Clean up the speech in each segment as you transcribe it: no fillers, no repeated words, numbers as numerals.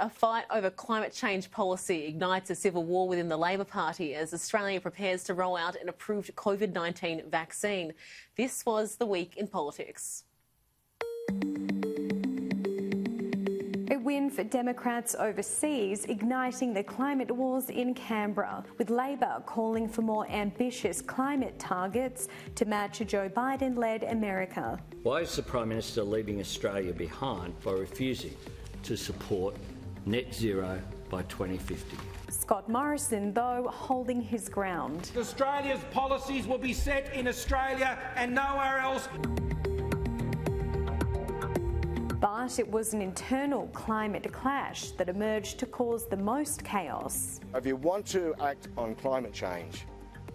A fight over climate change policy ignites a civil war within the Labor Party as Australia prepares to roll out an approved COVID-19 vaccine. This was the week in politics. A win for Democrats overseas, igniting the climate wars in Canberra, with Labor calling for more ambitious climate targets to match a Joe Biden-led America. Why is the Prime Minister leaving Australia behind by refusing to support net zero by 2050? Scott Morrison, though, holding his ground. Australia's policies will be set in Australia and nowhere else. But it was an internal climate clash that emerged to cause the most chaos. If you want to act on climate change,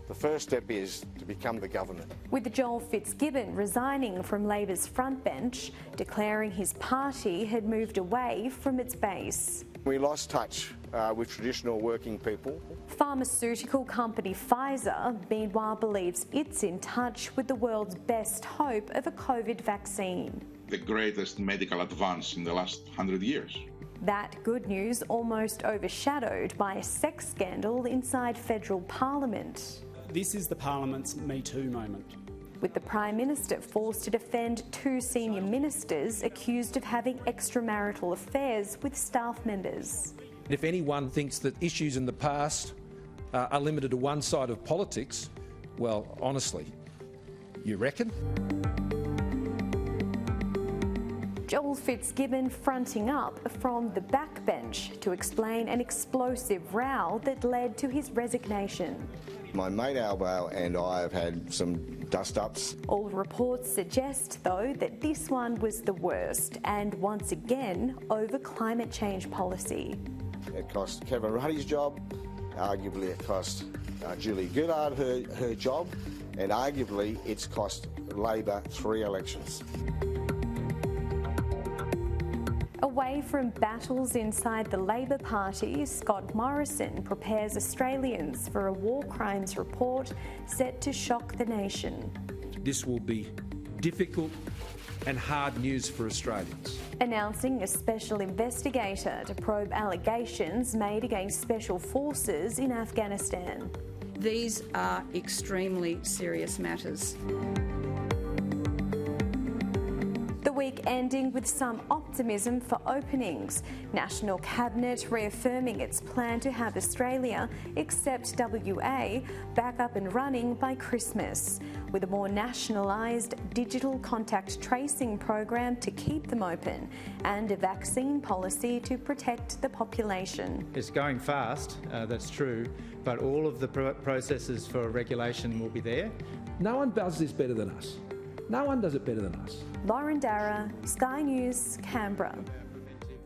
the first step is to become the government. With Joel Fitzgibbon resigning from Labor's frontbench, declaring his party had moved away from its base. We lost touch with traditional working people. Pharmaceutical company Pfizer, meanwhile, believes it's in touch with the world's best hope of a COVID vaccine. The greatest medical advance in the last 100 years. That good news almost overshadowed by a sex scandal inside federal parliament. This is the Parliament's Me Too moment. With the Prime Minister forced to defend two senior ministers accused of having extramarital affairs with staff members. If anyone thinks that issues in the past are limited to one side of politics, well, honestly, you reckon? Joel Fitzgibbon fronting up from the backbench to explain an explosive row that led to his resignation. My mate Albo and I have had some dust-ups. All reports suggest, though, that this one was the worst, and once again, over climate change policy. It cost Kevin Rudd's job, arguably it cost Julie Gillard her job, and arguably it's cost Labor 3 elections. Away from battles inside the Labor Party, Scott Morrison prepares Australians for a war crimes report set to shock the nation. This will be difficult and hard news for Australians. Announcing a special investigator to probe allegations made against special forces in Afghanistan. These are extremely serious matters. The week ending with some optimism for openings. National Cabinet reaffirming its plan to have Australia, except WA, back up and running by Christmas, with a more nationalised digital contact tracing program to keep them open and a vaccine policy to protect the population. It's going fast, that's true, but all of the processes for regulation will be there. No one does this better than us. No one does it better than us. Lauren Darragh, Sky News, Canberra.